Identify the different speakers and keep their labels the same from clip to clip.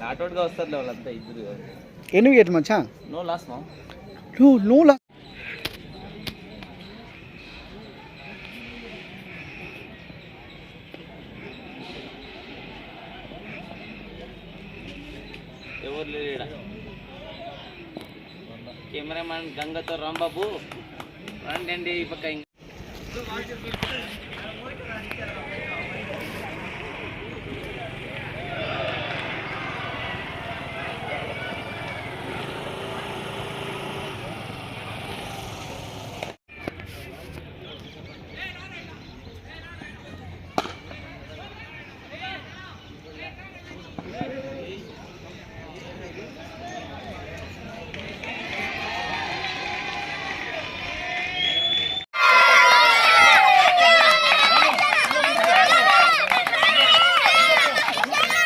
Speaker 1: ఆటోడ్గా వస్తారు వాళ్ళంతా ఇద్దరు.
Speaker 2: ఎన్ని వికెట్ మచ్చా?
Speaker 1: నో లాస్ మా.
Speaker 2: No loss.
Speaker 1: ఎవరు లేడా? కెమెరామ్యాన్ గంగతో రాంబాబు రండి ఈ పక్క.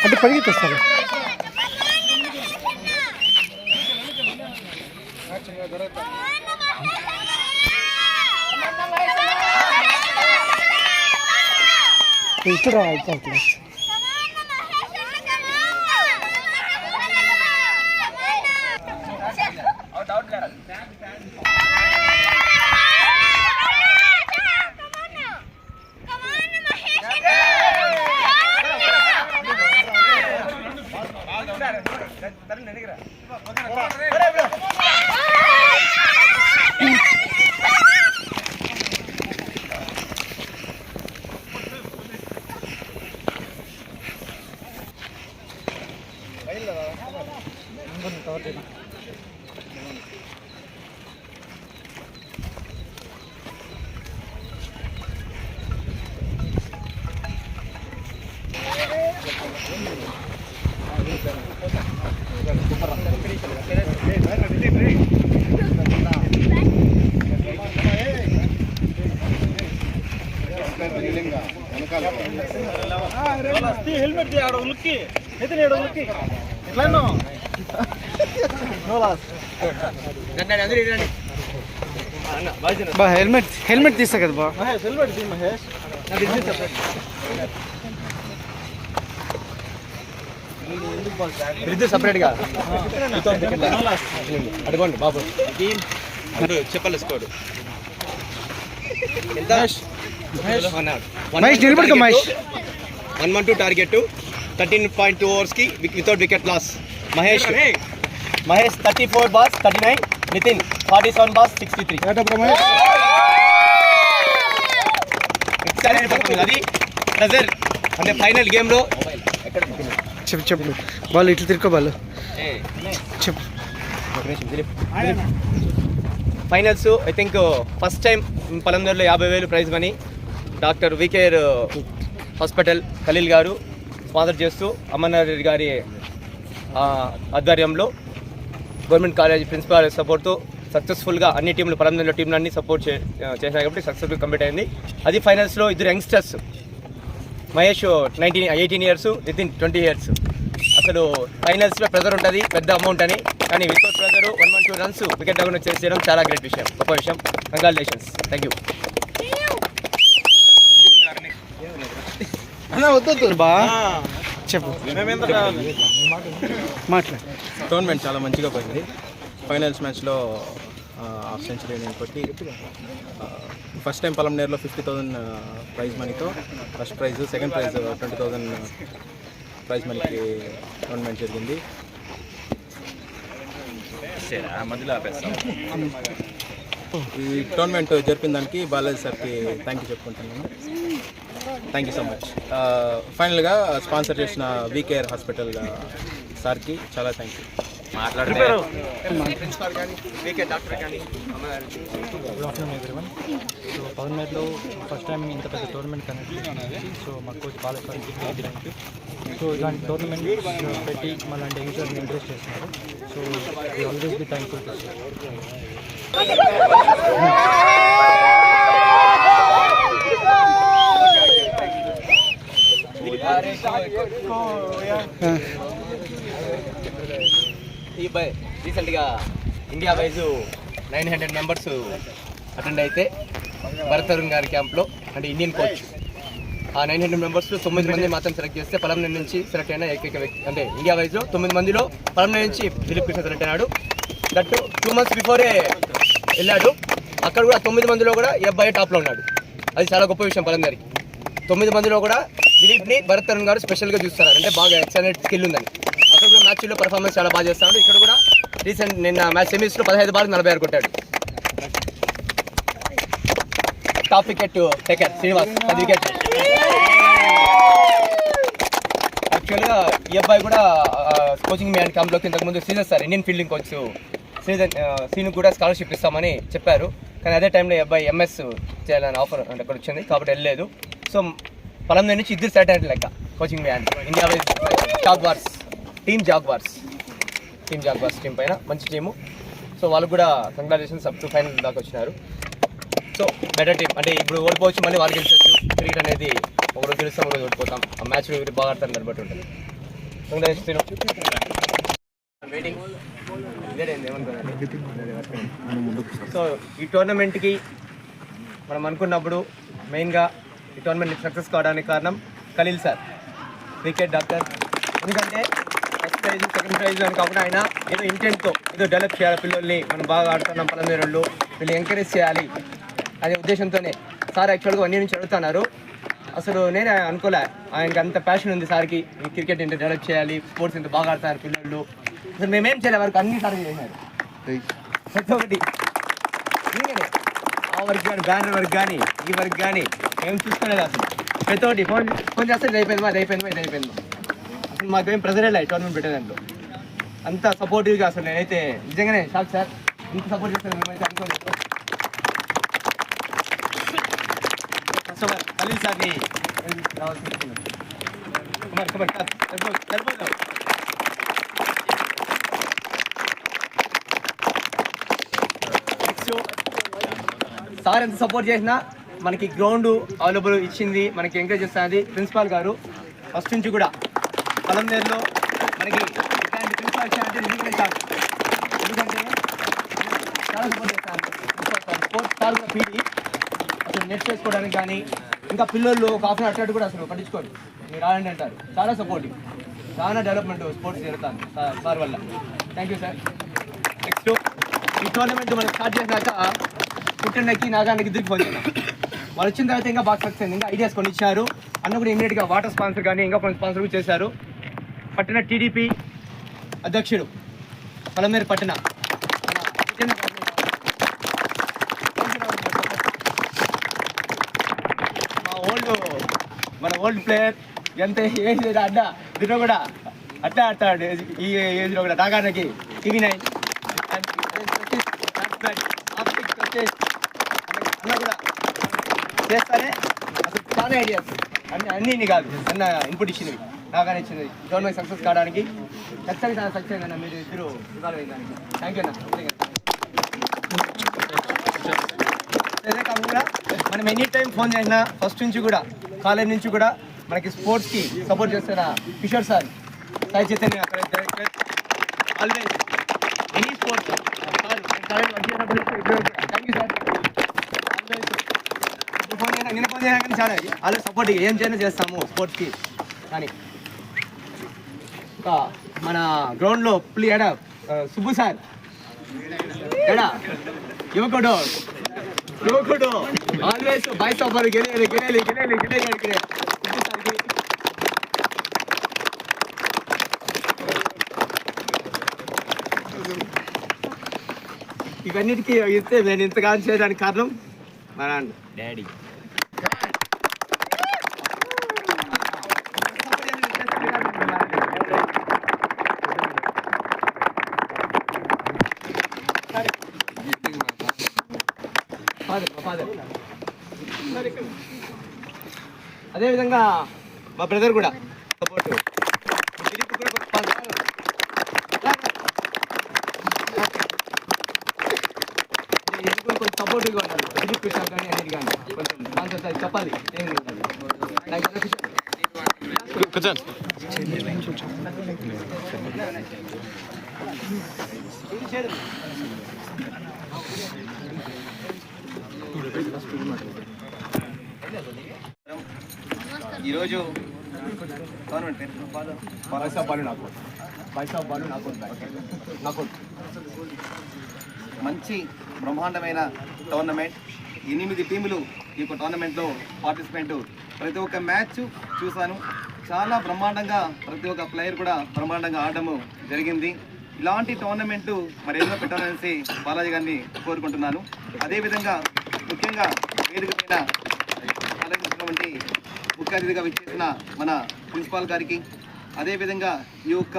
Speaker 2: అంటే పరిగెత్తిస్తారు. ఇచ్చురా ఇచ్చారు. హెల్మెట్ హెల్మెట్ తీస్తా కదా బా. హెల్మెట్ తీ మహేష్. సపరేట్గా అడగండి బాబు. చెప్పాలి స్కోర్ మహేష్ నిలబడుకో మహేష్.
Speaker 3: 1-1-2 టార్గెట్ 13.2 ఓవర్స్ కి without wicket loss. Mahesh 34 balls 39, Nitin 47 balls 63. అది బ్రదర్ అంటే ఫైనల్ గేమ్ లో
Speaker 2: చెప్పు బాల్ ఇట్లా తిరుక్కో బాల్ చెప్పు.
Speaker 3: Finals I think first time పలందరిలో 50,000 prize money doctor VKR hospital Khalil గారు స్పాన్సర్ చేస్తూ అమర్నాథ్ రెడ్డి గారి ఆధ్వర్యంలో గవర్నమెంట్ కాలేజ్ ప్రిన్సిపాల్ సపోర్ట్తో సక్సెస్ఫుల్గా అన్ని టీంలు పలందరిలో టీంలన్నీ సపోర్ట్ చేశాయి కాబట్టి సక్సెస్ఫుల్ కంప్లీట్ అయింది. అది ఫైనల్స్లో ఇద్దరు youngsters, Mahesh 18 years, Nitin 20 years. అసలు ఫైనల్స్లో ప్రెజర్ ఉంటుంది, పెద్ద అమౌంట్ అని, కానీ వితౌట్ ప్రెజర్ 1-1-2 runs వికెట్ లేకుండా చేయడం చాలా గ్రేట్ విషయం, గొప్ప విషయం. కంగ్రాచులేషన్స్. Thank you.
Speaker 2: వద్దు బా చెప్పు మాట్లాడు.
Speaker 4: టోర్నమెంట్ చాలా మంచిగా పోయింది. ఫైనల్స్ మ్యాచ్లో హాఫ్ సెంచరీ నేను కొట్టి ఫస్ట్ టైం పలంనేరులో 50,000 ప్రైజ్ మనీతో first prize, second prize 20,000 prize మనీకి టోర్నమెంట్ జరిగింది. ఈ టోర్నమెంట్ జరిపిన దానికి బాలాజీ సార్కి థ్యాంక్ యూ చెప్పుకుంటున్నాను. Thank you so much. ఫైనల్గా స్పాన్సర్ చేసిన వీకేఆర్ హాస్పిటల్ సార్కి చాలా థ్యాంక్ యూ.
Speaker 3: ప్రిన్సిపాల్ కానీ వీకే డాక్టర్ కానీ.
Speaker 5: Good afternoon everyone. సో పవన్మేర్లో ఫస్ట్ టైం ఇంత పెద్ద టోర్నమెంట్ కనెక్ట్. సో మా కోచ్ బాలస్వామికి థ్యాంక్ యూ. సో ఇలాంటి టోర్నమెంట్ పెట్టి మళ్ళీ యూజర్ని ఎంకరేజ్ చేస్తున్నారు. So we always be thankful to
Speaker 3: ఈ రీసెంట్గా ఇండియా వైజ్ 900 members అటెండ్ అయితే భరత్ తరుణ్ గారి క్యాంప్లో, అంటే ఇండియన్ కోచ్ ఆ 900 మెంబర్స్లో 9 మంది మాత్రం సెలెక్ట్ చేస్తే పలమనేరు నుంచి సెలెక్ట్ అయిన ఏకైక వ్యక్తి, అంటే ఇండియా వైజ్లో 9 మందిలో పలమనేరు నుంచి దిలీప్ కృష్ణ సెలెక్ట్ అయినాడు. దట్ 2 months బిఫోరే వెళ్ళాడు. అక్కడ కూడా 9 మందిలో కూడా ఈ అబ్బాయి టాప్లో ఉన్నాడు. అది చాలా గొప్ప విషయం పలమనేరుకి. 9 మందిలో కూడా దిలీప్ని భరత్ తరుణ్ గారు స్పెషల్గా చూస్తున్నారు, అంటే బాగా ఎక్సలెంట్ స్కిల్ ఉందని. అక్కడ కూడా మ్యాచ్లో పర్ఫార్మెన్స్ చాలా బాగా చేస్తున్నాడు. ఇక్కడ కూడా రీసెంట్ నిన్న మ్యాచ్ సెమీస్లో 15 బాల్ 46 కొట్టాడు. Top wicket taker Srinivas 10 wicket. యాక్చువల్గా ఈ అబ్బాయి కూడా కోచింగ్ మ్యాన్ క్యాంప్లోకి ఇంతకుముందు Sridhar sir Indian fielding coach Srinu కూడా స్కాలర్షిప్ ఇస్తామని చెప్పారు. కానీ అదే టైంలో ఈ అబ్బాయి ఎంఎస్ చేయాలని ఆఫర్ అంటే అక్కడ వచ్చింది కాబట్టి వెళ్ళలేదు. సో పలమనేరు నుంచి ఇద్దరు సెలెక్ట్ అయినట్టు లెక్క coaching man. India wise team Jaguars team పైన మంచి టీము. సో వాళ్ళకు కూడా కంగ్రాచులేషన్స్, అప్ టు ఫైనల్ దాకా వచ్చినారు. సో బెటర్ టీం, అంటే ఇప్పుడు ఓడిపోవచ్చు మళ్ళీ వాళ్ళు గెలిచవచ్చు. క్రికెట్ అనేది ఒకరోజు గెలుస్తాం ఒకరోజు ఓడిపోతాం. ఆ మ్యాచ్ బాగా ఆడతారు దాన్ని బట్టి ఉంటుంది. వెయిటింగ్ సో ఈ టోర్నమెంట్కి మనం అనుకున్నప్పుడు మెయిన్గా ఈ టోర్నమెంట్ సక్సెస్ కావడానికి కారణం ఖలీల్ సార్, క్రికెట్ డాక్టర్. ఎందుకంటే ఫస్ట్ ప్రైజ్ సెకండ్ ప్రైజ్ అని కాకుండా ఆయన ఏదో ఇంటెంట్తో ఏదో డెవలప్ చేయాలి పిల్లల్ని, మనం బాగా ఆడుతున్నాం పలమనేరు వాళ్ళు, వీళ్ళు ఎంకరేజ్ చేయాలి అనే ఉద్దేశంతోనే సార్ యాక్చువల్గా 1 year నుంచి అడుగుతున్నారు. అసలు నేనే అనుకోలే ఆయనకి అంత ప్యాషన్ ఉంది సార్కి, క్రికెట్ ఇంత డెవలప్ చేయాలి, స్పోర్ట్స్ ఇంత బాగా ఆడతారు పిల్లలు. అసలు మేమేం చేయలే, వరకు అన్ని సార్లు చేసినారు. ప్రతి ఒక్కటి ఆ వర్క్ కానీ బ్యానర్ వర్క్ కానీ ఈ వర్క్ కానీ ఏం చూసుకోలేదు. అసలు ప్రతి ఒక్కటి ఫోన్ చేస్తే ఇది అయిపోయింది. అసలు మాకేం ప్రెజర్ వెళ్ళాయి టోర్నమెంట్ పెట్టేదాంట్లో. అంత సపోర్టివ్గా అసలు నేనైతే నిజంగానే షాక్ సార్, ఇంత సపోర్ట్ చేస్తాను మేమైతే అనుకోలేదు. ఖలీల్ సార్ని సార్ ఎంత సపోర్ట్ చేసినా మనకి గ్రౌండ్ అవైలబుల్ ఇచ్చింది, మనకి ఎంకరేజ్ చేస్తుంది ప్రిన్సిపాల్ గారు. ఫస్ట్ నుంచి కూడా పలమనేరులో మనకి ఇట్లాంటి ప్రిన్సిపాల్ ఇచ్చారంటే నిజంగానే కాదు. ఎందుకంటే చాలా సపోర్ట్ చేస్తాను స్పోర్ట్స్ సార్ కూడా పీడి అసలు నెట్ చేసుకోవడానికి కానీ, ఇంకా పిల్లలు ఒక హాఫ్ అన్ అవర్ కూడా అసలు పట్టించుకోండి, మీరు రాయండి అంటారు. చాలా సపోర్టివ్, చాలా డెవలప్మెంట్ స్పోర్ట్స్ జరుగుతాను సార్ వల్ల. Thank you sir. నెక్స్ట్ ఈ టోర్నమెంట్ మనం స్టార్ట్ చేసినాక పుట్టినకి నాగానికి ఇద్దరికి ఫోన్ చేయాలి. వాళ్ళు వచ్చిన తర్వాత ఇంకా బాగా సక్సెస్ అయింది, ఇంకా ఐడియాస్ కొన్ని ఇచ్చారు. అన్న కూడా ఇమీడియట్గా వాటర్ స్పాన్సర్ కానీ ఇంకా కొన్ని స్పాన్సర్ కూడా చేశారు. పట్టణ టీడీపీ అధ్యక్షుడు పలమనేరు పట్టణ మన ఓల్డ్ ప్లేయర్, ఎంత ఏజ్ అడ్డ దీంట్లో కూడా అట్లా ఆడతాడు ఈ ఏజ్లో కూడా. నాగానికి TV9 అన్న కూడా చేస్తానే అసలు చాలా ఐడియాస్ అన్నీ కాదు అన్న ఇన్పుట్ ఇచ్చినవి నాగానే ఇచ్చినవి. గవర్నమెంట్ సక్సెస్ కావడానికి ఖచ్చితంగా సక్సెస్ అయిందన్న, మీరు ఇద్దరు ఇన్వాల్వ్ అయిందానికి. థ్యాంక్ యూ అన్న. అదే కాకుండా మనం ఎనీ టైం ఫోన్ చేసినా ఫస్ట్ నుంచి కూడా కాలేజ్ నుంచి కూడా మనకి స్పోర్ట్స్కి సపోర్ట్ చేస్తున్న Kishore sir, Sai Chaitanya director, always any sports college work చేసినప్పుడు thank you sir. Always phone చేసినా నిన్న ఫోన్ చేసినా కానీ చాలా ఆల్వేస్ సపోర్ట్ ఏం చేయనా చేస్తాము స్పోర్ట్స్కి. కానీ ఇంకా మన గ్రౌండ్లో పులి ఎడ సుబ్బు సార్ ఎడా యువకుడు ఆల్వేస్ బాయ్స్ ఆఫర్ గెలేలి ఇవన్నిటికీ ఇస్తే నేను ఇంతగా చేయడానికి కారణం మా నాన్న డాడీ. అదేవిధంగా మా బ్రదర్ కూడా సపోర్ట్, దిలీప్ కూడా కొంచెం సపోర్టివ్గా ఉండాలి. దిలీప్ కృష్ణ కానీ అనేది కానీ కొంచెం కాన్సెప్ట్ అది చెప్పాలి.
Speaker 6: ఈరోజు మంచి బ్రహ్మాండమైన టోర్నమెంట్, 8 టీములు ఈ యొక్క టోర్నమెంట్లో పార్టిసిపెంట్. ప్రతి ఒక్క మ్యాచ్ చూశాను, చాలా బ్రహ్మాండంగా ప్రతి ఒక్క ప్లేయర్ కూడా బ్రహ్మాండంగా ఆడటము జరిగింది. ఇలాంటి టోర్నమెంటు మరేదో పెట్టాలనేసి బాలాజీ గారిని కోరుకుంటున్నాను. అదేవిధంగా ముఖ్యంగా వేదిక పైన ఆలోచించినటువంటి ముఖ్య అతిథిగా విచ్చేసిన మన ప్రిన్సిపాల్ గారికి, అదేవిధంగా ఈ యొక్క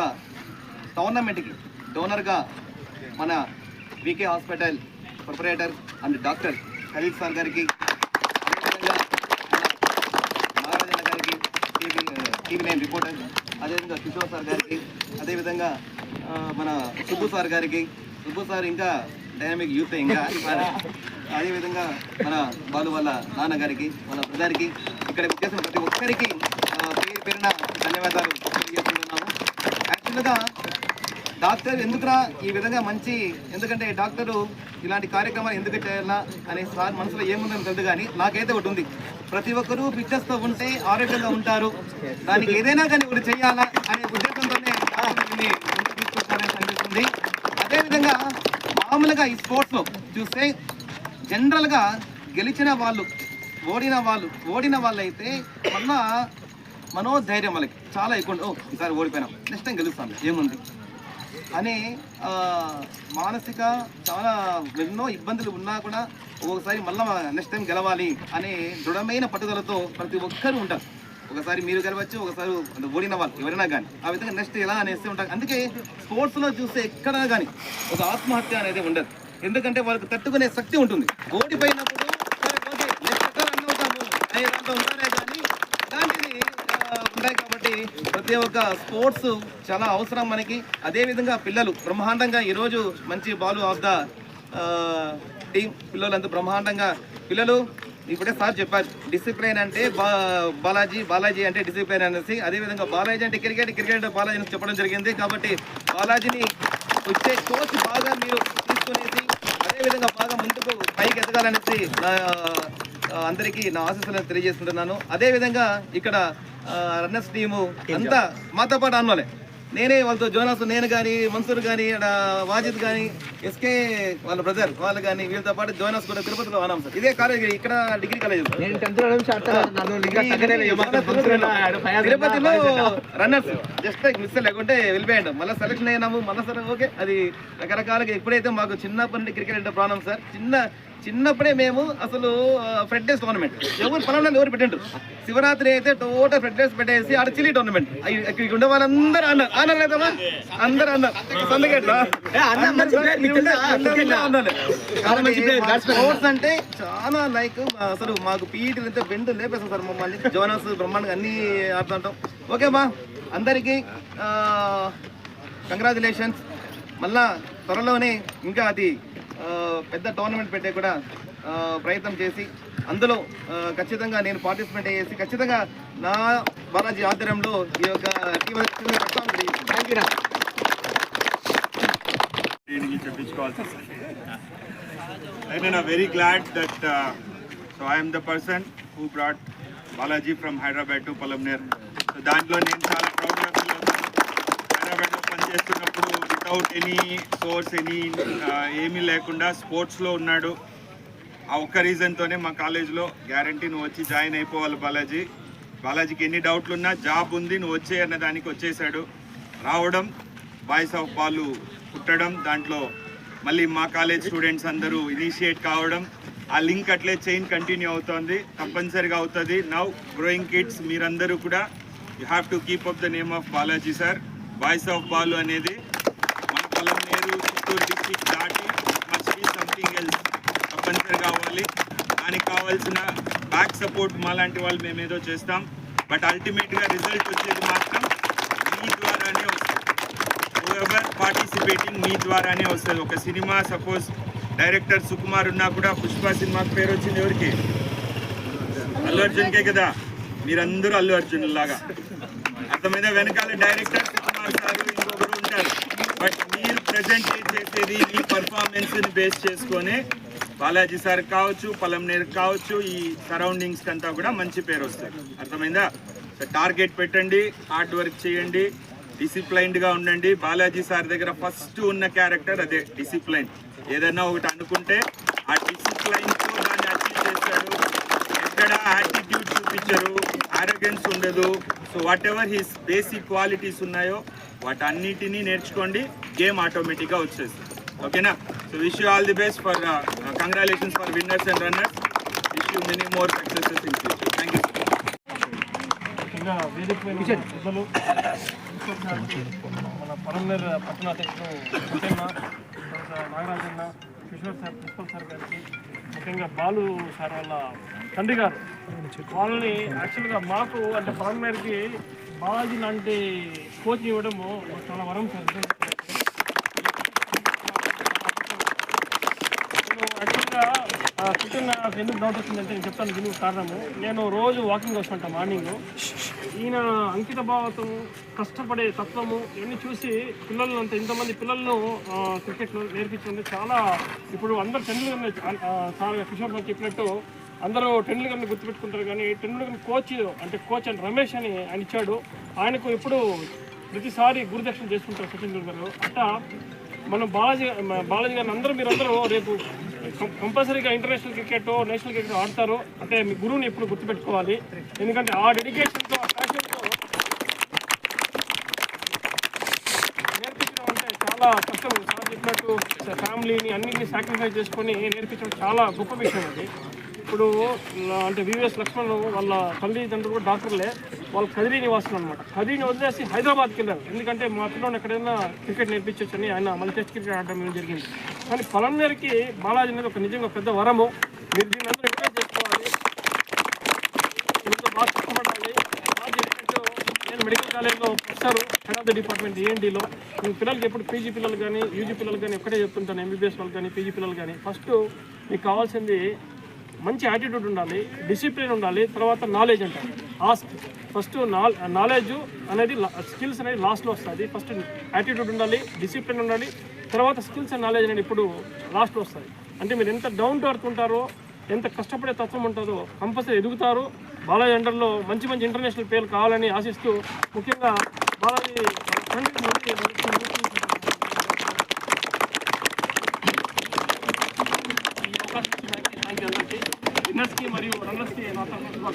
Speaker 6: టోర్నమెంట్కి డోనర్గా మన VK hospital proprietor and doctor Khalil sir గారికి, అదేవిధంగా మన నాగార్జున గారికి, టీవీ9 రిపోర్టర్, అదేవిధంగా కిషోర్ సార్ గారికి, అదేవిధంగా మన సుబ్బు సార్ గారికి, సుబ్బు సార్ ఇంకా డైనమిక్ యూత్ ఇంకా, అదేవిధంగా మన బాలు వాళ్ళ నాన్నగారికి, మన బ్రదర్కి, ఇక్కడ విచ్చేసిన ప్రతి ఒక్కరికి పేరు పేరున ధన్యవాదాలు తెలియజేస్తున్నాము. యాక్చువల్గా డాక్టర్ ఎందుకురా ఈ విధంగా మంచి, ఎందుకంటే డాక్టరు ఇలాంటి కార్యక్రమాలు ఎందుకు చేయాలా అనే సార్ మనసులో ఏముందని తెలియదు, కానీ నాకైతే ఒకటి ఉంది, ప్రతి ఒక్కరూ ఫిట్నెస్తో ఉంటే ఆరోగ్యంగా ఉంటారు, దానికి ఏదైనా కానీ ఒకటి చేయాలా అనే ఉద్దేశంతోనే తీసుకొస్తారని అనిపిస్తుంది. అదేవిధంగా మామూలుగా ఈ స్పోర్ట్స్లో చూస్తే జనరల్గా గెలిచిన వాళ్ళు ఓడిన వాళ్ళు అయితే మళ్ళా మనోధైర్యం వాళ్ళకి చాలా ఎక్కువ, ఈసారి ఓడిపోయినాం, నెక్స్ట్ టైం గెలుస్తాం ఏముంది అనే మానసిక చాలా ఎన్నో ఇబ్బందులు ఉన్నా కూడా ఒక్కొక్కసారి మళ్ళీ నెక్స్ట్ టైం గెలవాలి అనే దృఢమైన పట్టుదలతో ప్రతి ఒక్కరూ ఉంటారు. ఒకసారి మీరు గెలవచ్చు, ఒకసారి ఓడిన వాళ్ళు ఎవరైనా కానీ ఆ విధంగా నెక్స్ట్ ఎలా అనేసి ఉంటారు. అందుకే స్పోర్ట్స్లో చూస్తే ఎక్కడా కానీ ఒక ఆత్మహత్య అనేది ఉండదు, ఎందుకంటే వాళ్ళకి తట్టుకునే శక్తి ఉంటుంది. ఓడిపోయినప్పుడు ఓకే నెక్స్ట్ ఎక్కడ రన్ అవుతాము అనే దాంట్లో ఉంటారే కానీ ఇలాంటివి ఉంటాయి. కాబట్టి ప్రతి ఒక్క స్పోర్ట్స్ చాలా అవసరం మనకి. అదేవిధంగా పిల్లలు బ్రహ్మాండంగా ఈరోజు మంచి బాలు ఆఫ్ ద టీం పిల్లలంతా బ్రహ్మాండంగా పిల్లలు ఇప్పుడే సార్ చెప్పారు, డిసిప్లైన్ అంటే బాలాజీ అంటే డిసిప్లైన్ అనేసి, అదేవిధంగా బాలాజీ అంటే క్రికెట్ బాలాజీ అని చెప్పడం జరిగింది. కాబట్టి బాలాజీని వచ్చే కోచ్ బాగా మీరు తీసుకునేసి అదేవిధంగా బాగా ముందుకు పైకి ఎదగాలనేసి అందరికీ నా ఆశీస్సులను తెలియజేస్తుంటున్నాను. అదేవిధంగా ఇక్కడ రన్నర్స్ టీము అంతా మాతో పాటు అన్నోలే, నేనే వాళ్ళతో జోనాస్, నేను కానీ మన్సూర్ కానీ వాజిద్ కానీ ఎస్కే వాళ్ళ బ్రదర్ వాళ్ళు కానీ వీళ్ళతో పాటు జోనాస్ కూడా తిరుపతిలో అన్నాం సార్. ఇదే కాలేజ్, ఇక్కడ డిగ్రీ కాలేజ్ తిరుపతిలో రన్నర్స్ జస్ట్ మిస్ లేకుంటే వెళ్ళిపోయాడు. మళ్ళీ సెలెక్షన్ అయినాము, మళ్ళీ సరే ఓకే. అది రకరకాలుగా ఎప్పుడైతే మాకు చిన్నప్పటి నుండి క్రికెట్ అంటే ప్రాణం సార్. చిన్నప్పుడే మేము అసలు ఫ్రెడ్ డేస్ టోర్నమెంట్ ఎవరు పొలంలో ఎవరు పెట్టంటారు, శివరాత్రి అయితే టోటల్ ఫ్రెడ్ డేస్ పెట్టేసి ఆడ చిల్లీ టోర్నమెంట్ ఇక్కడ ఉండే వాళ్ళందరూ అన్నారు లేదమ్మా, అందరూ అన్నారు స్పోర్ట్స్ అంటే చాలా లైక్ అసలు మాకు పీఈటీలు అయితే బెండ్ లేపేస్తాం సార్ మమ్మల్ని. జోనస్ బ్రహ్మాండంగా అన్నీ ఆడుతుంటాం. ఓకే బా, అందరికీ కంగ్రాచులేషన్స్. మళ్ళా త్వరలోనే ఇంకా అది పెద్ద టోర్నమెంట్ పెట్టే కూడా ప్రయత్నం చేసి అందులో ఖచ్చితంగా నేను పార్టిసిపేట్ చేసి ఖచ్చితంగా నా బాలాజీ ఆధ్వర్యంలో ఈ యొక్క
Speaker 7: And I'm very glad that so I am the person who brought Balaji from Hyderabad to Palamner. So దాంట్లో నేను చాలా ప్రౌడ్గా ఫీల్ అవుతాను. హైదరాబాద్లో పనిచేస్తున్నప్పుడు వితౌట్ ఎనీ సోర్స్ ఏమీ లేకుండా స్పోర్ట్స్లో ఉన్నాడు. ఆ ఒక్క రీజన్తోనే మా కాలేజ్లో గ్యారంటీ నువ్వు వచ్చి జాయిన్ అయిపోవాలి బాలాజీకి ఎన్ని డౌట్లు ఉన్నా జాబ్ ఉంది నువ్వు వచ్చే అన్న దానికి వచ్చేసాడు. రావడం, బాయ్స్ ఆఫ్ బాల్ పుట్టడం, దాంట్లో మళ్ళీ మా కాలేజ్ స్టూడెంట్స్ అందరూ ఇనిషియేట్ కావడం, ఆ లింక్ అట్లే చైన్ కంటిన్యూ అవుతుంది, తప్పనిసరిగా అవుతుంది. నౌ గ్రోయింగ్ కిడ్స్ మీరందరూ కూడా you have to keep up the name of Balaji sir. Boys of ball అనేది మన పలమనేరు చిత్తూరు డిస్ట్రిక్ట్ దాటి మస్ట్ బీ సంథింగ్ ఎల్స్ తప్పనిసరిగా అవ్వాలి. దానికి కావాల్సిన బ్యాక్ సపోర్ట్ మాలాంటి వాళ్ళు మేమేదో చేస్తాం, బట్ అల్టిమేట్గా రిజల్ట్ వచ్చేది మాత్రం మీ ద్వారానే వస్తుంది. ఎవర్ పార్టిసిపేటింగ్ మీ ద్వారానే వస్తుంది. ఒక సినిమా సపోజ్ డైరెక్టర్ సుకుమార్ ఉన్నా కూడా పుష్ప సినిమాకి పేరు వచ్చింది ఎవరికి? అల్లు అర్జున్కే కదా. మీరందరూ అల్లు అర్జున్ లాగా అర్థమైనా వెనకాల డైరెక్టర్ సుకుమార్ సార్ ఇంకొకరు ఉంటారు. బట్ మీరు ప్రజెంట్ చేసేది ఈ పర్ఫార్మెన్స్ని బేస్ చేసుకొని బాలాజీ సార్ కావచ్చు, పలంనేరు కావచ్చు, ఈ సరౌండింగ్స్కి అంతా కూడా మంచి పేరు వస్తుంది. అర్థమైందా? సో టార్గెట్ పెట్టండి, హార్డ్ వర్క్ చేయండి, డిసిప్లైన్డ్గా ఉండండి. బాలాజీ సార్ దగ్గర ఫస్ట్ ఉన్న క్యారెక్టర్ అదే డిసిప్లైన్. ఏదన్నా ఒకటి అనుకుంటే ఆ డిసిప్లైన్తో దాన్ని అచీవ్ చేస్తాడు. ఎక్కడ యాటిట్యూడ్ చూపించరు, ఆరోగెన్స్ ఉండదు. So what ever his basic qualities ఉన్నాయో వాటన్నిటినీ నేర్చుకోండి, గేమ్ ఆటోమేటిక్గా వచ్చేస్తుంది. ఓకేనా? So wish you all the best for congratulations for winners and runners. Wish you many more successes in future. Thank you.
Speaker 5: ఇంకా వేదిక పైన పెద్దలు, మన పరంనేర్ పట్టణ అధ్యక్షులు ముఖ్యంగా నాగరాజన్న, కిషోర్ సార్, ప్రిన్సిపల్ సార్ గారికి, ముఖ్యంగా బాలు సార్ వాళ్ళ తండ్రి గారు, వాళ్ళని యాక్చువల్గా మాకు అంటే పరంనేర్కి బాలాజీ లాంటి కోచ్ ఇవ్వడము చాలా వరం సార్. యాక్చువల్గా క్రికెట్ నాకు ఎందుకు డౌట్ వచ్చిందంటే నేను చెప్తాను దీనికి కారణము. నేను రోజు వాకింగ్ వస్తుంటాను మార్నింగ్. ఈయన అంకిత భావతం, కష్టపడే తత్వము ఇవన్నీ చూసి పిల్లలను అంత ఇంతమంది పిల్లలను క్రికెట్లో నేర్పించడం చాలా. ఇప్పుడు అందరూ టెండూల్కర్ సార్ కిషోర్ గారు చెప్పినట్టు అందరూ టెండూల్కర్ని గుర్తుపెట్టుకుంటారు, కానీ టెండూల్కర్ కోచ్ అంటే రమేష్ అని ఆయన ఇచ్చాడు. ఆయనకు ఎప్పుడు ప్రతిసారి గురుదక్షిణ చేసుకుంటారు సచిన్ టెండూల్కర్. అట్టా మనం బాలాజీ గారిని మీరందరూ రేపు కంపల్సరీగా ఇంటర్నేషనల్ క్రికెట్, నేషనల్ క్రికెట్ ఆడతారు. అంటే మీ గురువుని ఎప్పుడు గుర్తుపెట్టుకోవాలి, ఎందుకంటే ఆ డెడికేషన్తో, ఆ ప్యాషన్తో నేర్పించడం అంటే చాలా కష్టం. చాలా చెప్పినట్టు ఫ్యామిలీని అన్నింటినీ సాక్రిఫైస్ చేసుకొని నేర్పించడం చాలా గొప్ప విషయం అది. ఇప్పుడు అంటే వివిఎస్ లక్ష్మణ్ వాళ్ళ తల్లిదండ్రులు కూడా డాక్టర్లే. వాళ్ళు కదిరి నివాసులు అనమాట. కదిరిని వదిలేసి హైదరాబాద్కి వెళ్ళారు, ఎందుకంటే మా పిల్లలు ఎక్కడైనా క్రికెట్ నేర్పించవచ్చు అని ఆయన మళ్ళీ టెస్ట్ క్రికెట్ ఆడడం జరిగింది. కానీ పలంనేరుకి బాలాజీ అనేది ఒక నిజంగా పెద్ద వరము. మీరు దీన్ని అందరూ ఎంకరేజ్ చేసుకోవాలి, ఇంత బాగా కష్టపడాలి. బాగా చెప్పినట్టు నేను మెడికల్ కాలేజ్లో professor, head of the department ఏఎన్డీలో. నేను పిల్లలకి ఎప్పుడు పీజీ పిల్లలు కానీ, యూజీ పిల్లలు కానీ ఒక్కటే చెప్తుంటాను, ఎంబీబీఎస్ వాళ్ళు కానీ, పీజీ పిల్లలు కానీ. ఫస్ట్ మీకు కావాల్సింది మంచి యాటిట్యూడ్ ఉండాలి, డిసిప్లిన్ ఉండాలి, తర్వాత నాలెడ్జ్ అంటారు. ఫస్ట్ నాలెడ్జ్ అనేది, స్కిల్స్ అనేది లాస్ట్లో వస్తుంది. ఫస్ట్ యాటిట్యూడ్ ఉండాలి, డిసిప్లిన్ ఉండాలి, తర్వాత స్కిల్స్ అండ్ నాలెడ్జ్ అనేది ఇప్పుడు లాస్ట్లో వస్తుంది. అంటే మీరు ఎంత డౌన్ టు ఎర్త్ ఉంటారో, ఎంత కష్టపడే తత్వం ఉంటుందో కంపల్సరీ ఎదుగుతారు. బాలాజీ అండర్లో మంచి మంచి ఇంటర్నేషనల్ పేర్లు కావాలని ఆశిస్తూ, ముఖ్యంగా బాలాజీ విన్నర్స్కి మరియు రన్నర్స్కి నా తరఫున